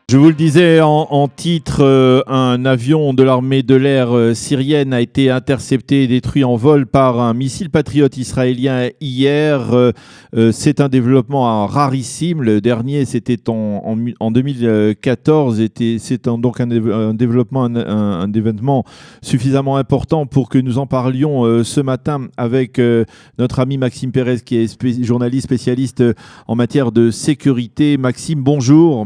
Je vous le disais en titre, un avion de l'armée de l'air syrienne a été intercepté et détruit en vol par un missile patriote israélien hier. C'est un développement rarissime. Le dernier, c'était en 2014. Donc un développement, un événement suffisamment important pour que nous en parlions ce matin avec notre ami Maxime Pérez, qui est journaliste spécialiste en matière de sécurité. Maxime, bonjour.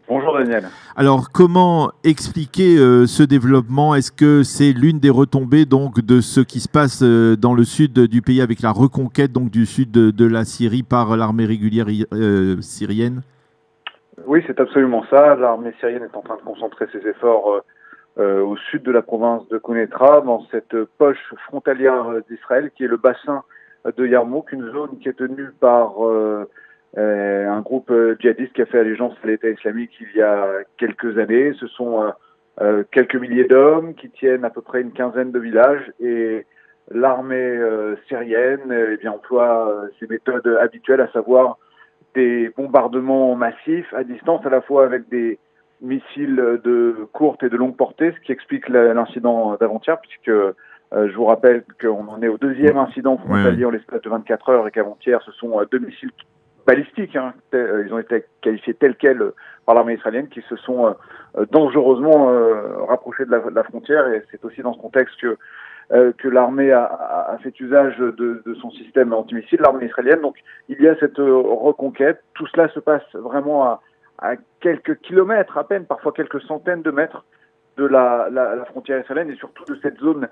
Bonjour Daniel. Alors, comment expliquer ce développement? Est-ce que c'est l'une des retombées donc de ce qui se passe dans le sud du pays avec la reconquête donc du sud de la Syrie par l'armée régulière syrienne? Oui, c'est absolument ça. L'armée syrienne est en train de concentrer ses efforts au sud de la province de Konetra, dans cette poche frontalière d'Israël qui est le bassin de Yarmouk, une zone qui est tenue par un groupe djihadiste qui a fait allégeance à l'État islamique il y a quelques années. Ce sont quelques milliers d'hommes qui tiennent à peu près une quinzaine de villages, et l'armée syrienne emploie ses méthodes habituelles, à savoir des bombardements massifs à distance, à la fois avec des missiles de courte et de longue portée, ce qui explique l'incident d'avant-hier, puisque je vous rappelle qu'on en est au deuxième incident frontalier en l'espace de 24 heures, et qu'avant-hier, ce sont deux missiles balistiques, ils ont été qualifiés tels quels par l'armée israélienne, qui se sont dangereusement rapprochés de la frontière. Et c'est aussi dans ce contexte que l'armée a fait usage de son système antimissile, l'armée israélienne. Donc il y a cette reconquête. Tout cela se passe vraiment à quelques kilomètres à peine, parfois quelques centaines de mètres de la frontière israélienne, et surtout de cette zone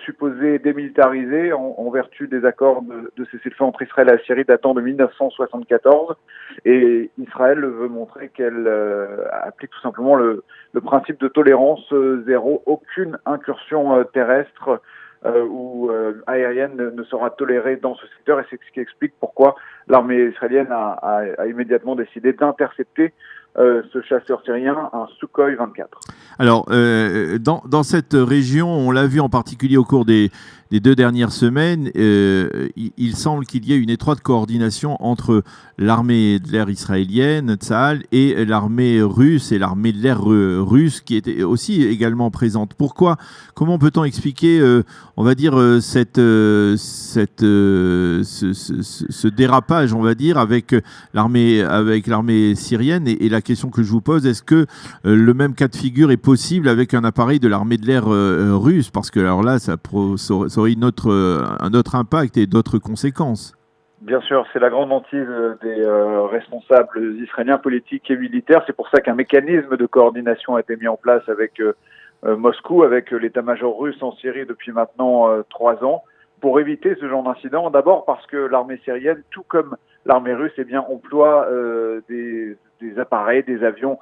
supposée démilitarisée en vertu des accords de cessez-le-feu entre Israël et la Syrie datant de 1974. Et Israël veut montrer qu'elle applique tout simplement le principe de tolérance zéro. Aucune incursion terrestre ou aérienne ne sera tolérée dans ce secteur, et c'est ce qui explique pourquoi l'armée israélienne a immédiatement décidé d'intercepter ce chasseur syrien, un Sukhoi 24. Alors, dans cette région, on l'a vu en particulier au cours des 2 dernières semaines, il semble qu'il y ait une étroite coordination entre l'armée de l'air israélienne, Tsahal, et l'armée russe et l'armée de l'air russe qui était aussi également présente. Pourquoi? Comment peut-on expliquer, on va dire, ce dérapage, on va dire, avec l'armée syrienne? Et la question que je vous pose, est-ce que le même cas de figure est possible avec un appareil de l'armée de l'air russe? Parce que alors là, ça aurait un autre impact et d'autres conséquences. Bien sûr, c'est la grande hantise des responsables israéliens politiques et militaires. C'est pour ça qu'un mécanisme de coordination a été mis en place avec Moscou, avec l'état-major russe en Syrie depuis maintenant 3 ans, pour éviter ce genre d'incident. D'abord parce que l'armée syrienne, tout comme l'armée russe, emploie des appareils, des avions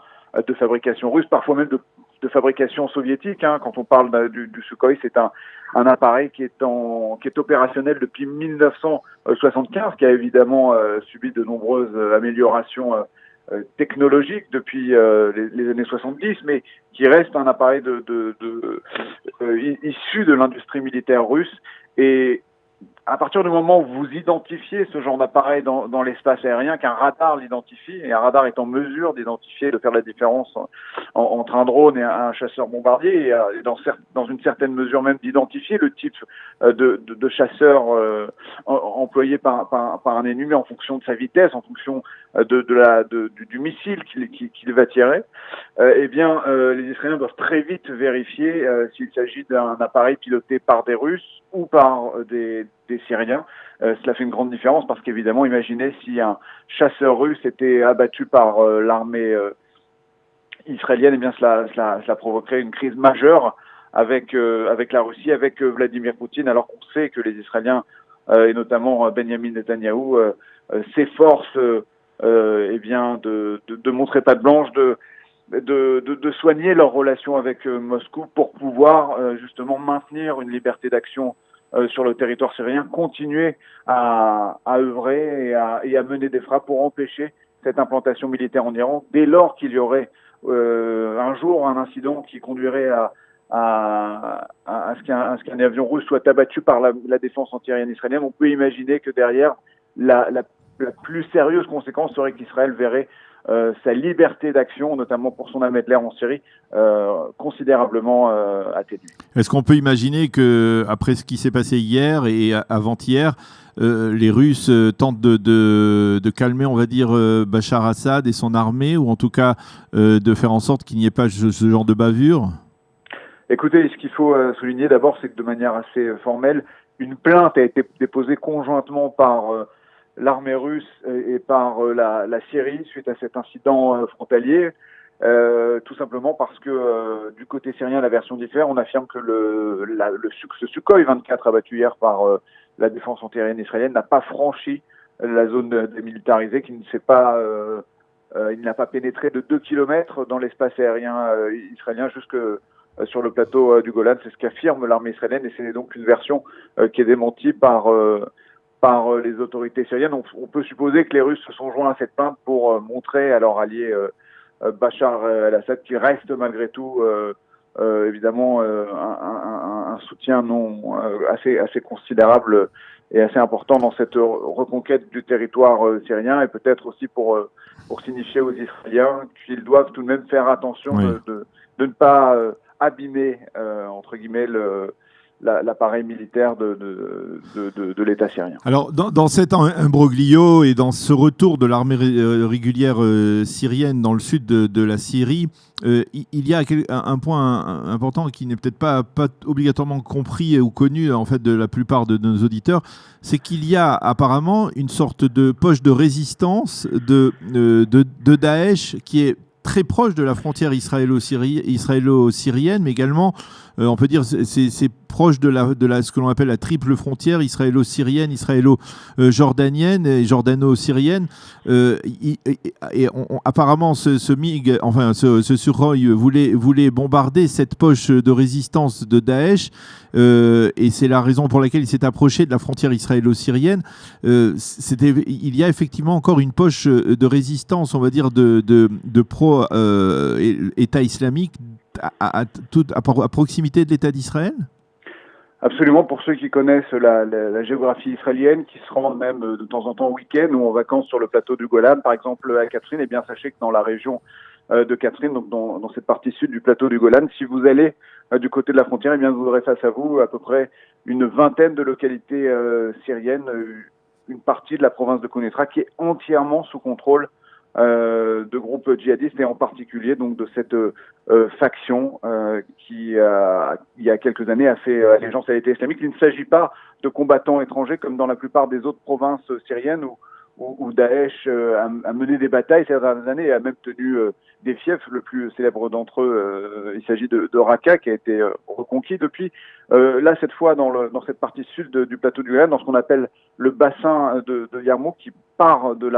de fabrication russe, parfois même de fabrication soviétique. Quand on parle du Sukhoi, c'est un appareil qui est opérationnel depuis 1975, qui a évidemment subi de nombreuses améliorations technologiques depuis les années 70, mais qui reste un appareil issu de l'industrie militaire russe. Et à partir du moment où vous identifiez ce genre d'appareil dans l'espace aérien, qu'un radar l'identifie, et un radar est en mesure d'identifier, de faire la différence entre un drone et un chasseur bombardier, et dans une certaine mesure même d'identifier le type de chasseur employé par un ennemi en fonction de sa vitesse, en fonction du missile qu'il va tirer, les Israéliens doivent très vite vérifier s'il s'agit d'un appareil piloté par des Russes ou par des Syriens. Cela fait une grande différence, parce qu'évidemment, imaginez si un chasseur russe était abattu par l'armée israélienne, cela provoquerait une crise majeure avec la Russie, avec Vladimir Poutine, alors qu'on sait que les Israéliens, et notamment Benjamin Netanyahou, s'efforcent de montrer patte blanche, de soigner leurs relations avec Moscou pour pouvoir justement maintenir une liberté d'action sur le territoire syrien, continuer à œuvrer et à mener des frappes pour empêcher cette implantation militaire en Iran, dès lors qu'il y aurait un jour un incident qui conduirait à ce qu'un avion russe soit abattu par la défense antiaérienne israélienne. On peut imaginer que derrière, la plus sérieuse conséquence serait qu'Israël verrait sa liberté d'action, notamment pour son armée de l'air en Syrie, considérablement atténuée. Est-ce qu'on peut imaginer que, après ce qui s'est passé hier et avant-hier, les Russes tentent de calmer, on va dire, Bachar Assad et son armée, ou en tout cas de faire en sorte qu'il n'y ait pas ce genre de bavure? Écoutez, ce qu'il faut souligner d'abord, c'est que de manière assez formelle, une plainte a été déposée conjointement par l'armée russe et par la Syrie suite à cet incident frontalier, tout simplement parce que du côté syrien, la version diffère. On affirme que ce Sukhoi 24 abattu hier par la défense antiaérienne israélienne n'a pas franchi la zone démilitarisée, qu'il ne s'est pas il n'a pas pénétré de 2 kilomètres dans l'espace aérien israélien jusque sur le plateau du Golan. C'est ce qu'affirme l'armée israélienne, et c'est donc une version qui est démentie par les autorités syriennes. On peut supposer que les Russes se sont joints à cette plainte pour montrer à leur allié Bachar el-Assad qu'il reste malgré tout évidemment un soutien assez considérable et assez important dans cette reconquête du territoire syrien, et peut-être aussi pour signifier aux Israéliens qu'ils doivent tout de même faire attention de ne pas abîmer entre guillemets l'appareil militaire de l'État syrien. Alors, dans cet imbroglio et dans ce retour de l'armée régulière syrienne dans le sud de la Syrie, il y a un point important qui n'est peut-être pas obligatoirement compris ou connu en fait de la plupart de nos auditeurs, c'est qu'il y a apparemment une sorte de poche de résistance de Daesh qui est très proche de la frontière israélo-syrienne, mais également, on peut dire, c'est proche de ce que l'on appelle la triple frontière israélo-syrienne, israélo-jordanienne et jordano-syrienne. Apparemment, ce MiG, enfin ce Sukhoi voulait bombarder cette poche de résistance de Daesh, et c'est la raison pour laquelle il s'est approché de la frontière israélo-syrienne. Il y a effectivement encore une poche de résistance, on va dire, de pro-État islamique à proximité de l'État d'Israël? Absolument, pour ceux qui connaissent la géographie israélienne, qui se rendent même de temps en temps au week-end ou en vacances sur le plateau du Golan, par exemple à Catherine, eh bien sachez que dans la région de Catherine, donc dans cette partie sud du plateau du Golan, si vous allez du côté de la frontière, eh bien vous aurez face à vous à peu près une vingtaine de localités syriennes, une partie de la province de Quneitra qui est entièrement sous contrôle de groupes djihadistes, et en particulier donc de cette faction qui il y a quelques années a fait allégeance à l'État islamique. Il ne s'agit pas de combattants étrangers comme dans la plupart des autres provinces syriennes où Daesh a mené des batailles ces dernières années et a même tenu des fiefs. Le plus célèbre d'entre eux, il s'agit de Raqqa, qui a été reconquis depuis. Là, cette fois, dans cette partie sud du plateau du Golan, dans ce qu'on appelle le bassin de Yarmouk, qui part de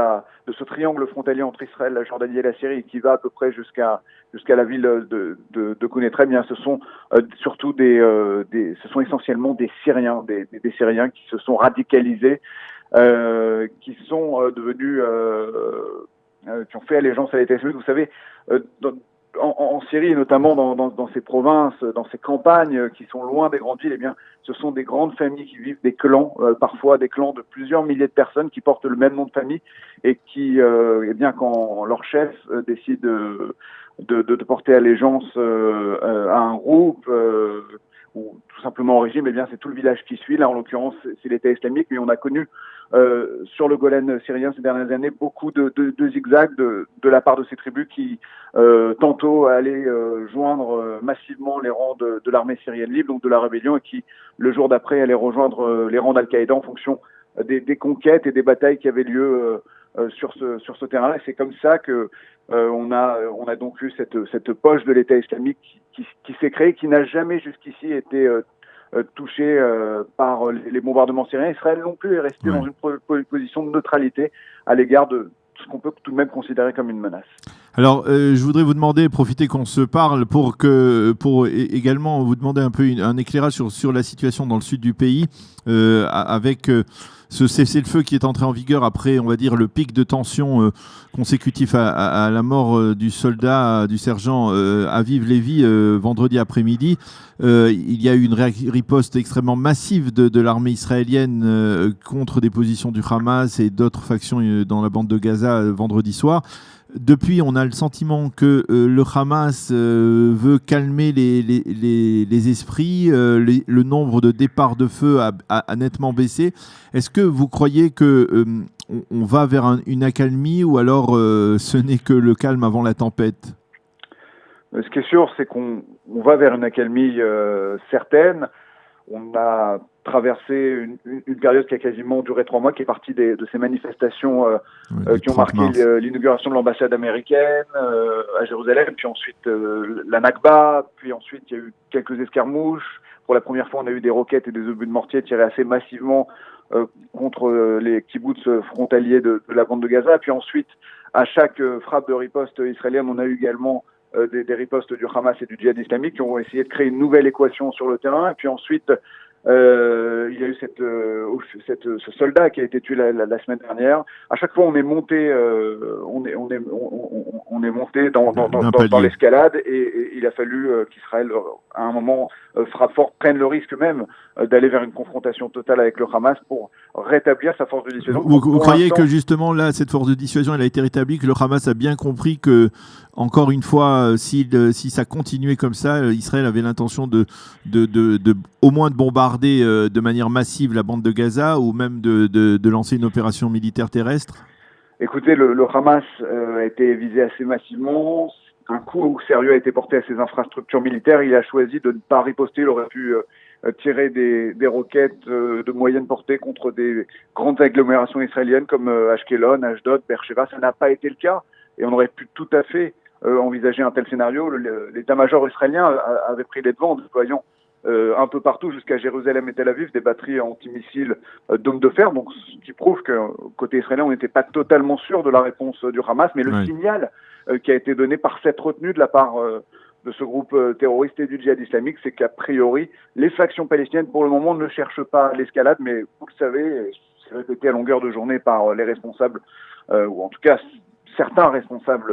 ce triangle frontalier entre Israël, la Jordanie et la Syrie, qui va à peu près jusqu'à la ville de Quneitra. Eh bien, ce sont surtout ce sont essentiellement des Syriens, des Syriens qui se sont radicalisés, qui sont devenus, qui ont fait allégeance à l'État islamique. Vous savez, en Syrie, notamment dans ces provinces, dans ces campagnes qui sont loin des grandes villes, eh bien, ce sont des grandes familles qui vivent des clans, parfois des clans de plusieurs milliers de personnes qui portent le même nom de famille et qui, eh bien, quand leur chef décide de porter allégeance à un groupe ou tout simplement au régime, eh bien, c'est tout le village qui suit. Là, en l'occurrence, c'est l'État islamique, mais on a connu sur le Golan syrien ces dernières années beaucoup de zigzags de la part de ces tribus qui tantôt allaient joindre massivement les rangs de l'armée syrienne libre, donc de la rébellion, et qui le jour d'après allaient rejoindre les rangs d'Al-Qaïda en fonction des conquêtes et des batailles qui avaient lieu sur ce terrain. Et c'est comme ça que on a donc eu cette poche de l'État islamique qui s'est créée, qui n'a jamais jusqu'ici été touché par les bombardements syriens. Israël non plus est resté dans une position de neutralité à l'égard de ce qu'on peut tout de même considérer comme une menace. Alors, je voudrais vous demander, profiter qu'on se parle, pour également vous demander un peu un éclairage sur la situation dans le sud du pays, avec ce cessez-le-feu qui est entré en vigueur après, on va dire, le pic de tension consécutif à la mort du soldat, du sergent Aviv Lévi vendredi après-midi. Il y a eu une riposte extrêmement massive de l'armée israélienne contre des positions du Hamas et d'autres factions dans la bande de Gaza vendredi soir. Depuis, on a le sentiment que le Hamas veut calmer les esprits, le nombre de départs de feu a nettement baissé. Est-ce que vous croyez qu'on va vers une accalmie ou alors ce n'est que le calme avant la tempête ? Ce qui est sûr, c'est qu'on va vers une accalmie certaine. On a traversé une période qui a quasiment duré 3 mois, qui est partie de ces manifestations qui ont marqué l'inauguration de l'ambassade américaine à Jérusalem, puis ensuite la Nakba, puis ensuite il y a eu quelques escarmouches. Pour la première fois, on a eu des roquettes et des obus de mortier tirés assez massivement contre les kibboutz frontaliers de la bande de Gaza. Puis ensuite, à chaque frappe de riposte israélienne, on a eu également des ripostes du Hamas et du djihad islamique qui ont essayé de créer une nouvelle équation sur le terrain. Et puis ensuite, il y a eu ce soldat qui a été tué la semaine dernière. À chaque fois, on est monté, on est monté dans l'escalade et il a fallu qu'Israël, à un moment, frappe fort, prenne le risque même d'aller vers une confrontation totale avec le Hamas pour rétablir sa force de dissuasion. Vous croyez que justement là, cette force de dissuasion, elle a été rétablie, que le Hamas a bien compris que, encore une fois, si ça continuait comme ça, Israël avait l'intention de au moins de bombarder de manière massive la bande de Gaza ou même de lancer une opération militaire terrestre? Écoutez, le Hamas a été visé assez massivement. Un coup sérieux a été porté à ses infrastructures militaires. Il a choisi de ne pas riposter. Il aurait pu tirer des roquettes de moyenne portée contre des grandes agglomérations israéliennes comme Ashkelon, Ashdod, Beersheba. Ça n'a pas été le cas. Et on aurait pu tout à fait envisager un tel scénario. L'état-major israélien avait pris les devants en déployant un peu partout jusqu'à Jérusalem et Tel Aviv des batteries anti-missiles dômes de fer, donc ce qui prouve que côté israélien on n'était pas totalement sûr de la réponse du Hamas, mais le signal qui a été donné par cette retenue de la part de ce groupe terroriste et du djihad islamique, c'est qu'a priori les factions palestiniennes pour le moment ne cherchent pas l'escalade, mais vous le savez, c'est répété à longueur de journée par les responsables, ou en tout cas certains responsables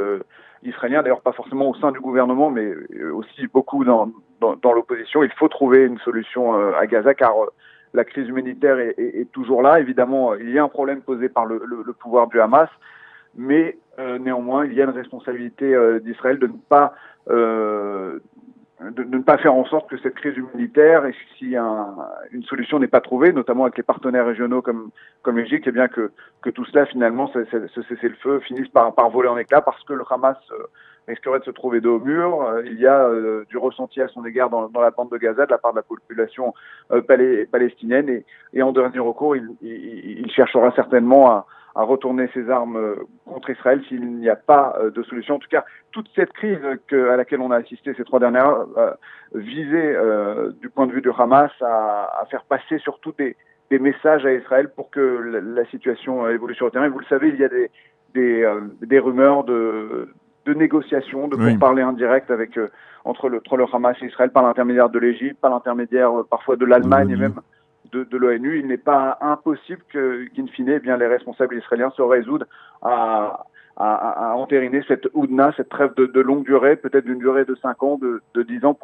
israéliens, d'ailleurs pas forcément au sein du gouvernement, mais aussi beaucoup dans l'opposition. Il faut trouver une solution à Gaza, car la crise humanitaire est toujours là. Évidemment, il y a un problème posé par le pouvoir du Hamas, mais néanmoins, il y a une responsabilité d'Israël de ne pas faire en sorte que cette crise humanitaire, et si une solution n'est pas trouvée, notamment avec les partenaires régionaux comme l'Égypte, eh bien que tout cela, finalement, ce cessez-le-feu finisse par voler en éclats, parce que le Hamas risquerait de se trouver dos au mur. Il y a du ressenti à son égard dans la bande de Gaza de la part de la population palestinienne, et en dernier recours, il cherchera certainement à retourner ses armes contre Israël s'il n'y a pas de solution. En tout cas, toute cette crise à laquelle on a assisté ces 3 dernières heures visait, du point de vue du Hamas, à faire passer surtout des messages à Israël pour que la situation évolue sur le terrain. Vous le savez, il y a des rumeurs de négociations, de pourparlers indirects entre le Hamas et Israël par l'intermédiaire de l'Égypte, par l'intermédiaire parfois de l'Allemagne et même de l'ONU. Il n'est pas impossible qu'in fine, eh bien, les responsables israéliens se résoudent à entériner cette houdna, cette trêve de longue durée, peut-être d'une durée de 5 ans, de 10 ans,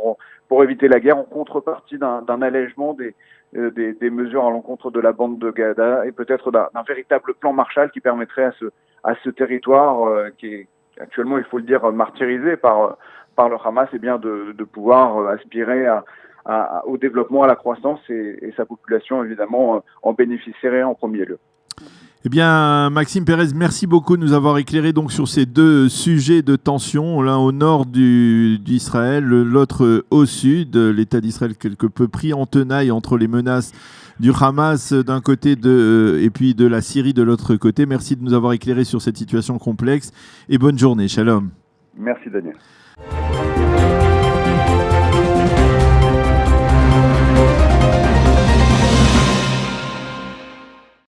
pour éviter la guerre, en contrepartie d'un allègement des mesures à l'encontre de la bande de Gaza et peut-être d'un véritable plan Marshall qui permettrait à ce territoire qui est actuellement, il faut le dire, martyrisé par le Hamas, eh bien, de pouvoir aspirer au développement, à la croissance, et sa population, évidemment, en bénéficierait en premier lieu. Eh bien, Maxime Pérez, merci beaucoup de nous avoir éclairé donc sur ces 2 sujets de tension, l'un au nord d'Israël, l'autre au sud, l'État d'Israël quelque peu pris en tenaille entre les menaces du Hamas d'un côté et puis de la Syrie de l'autre côté. Merci de nous avoir éclairé sur cette situation complexe et bonne journée. Shalom. Merci Daniel.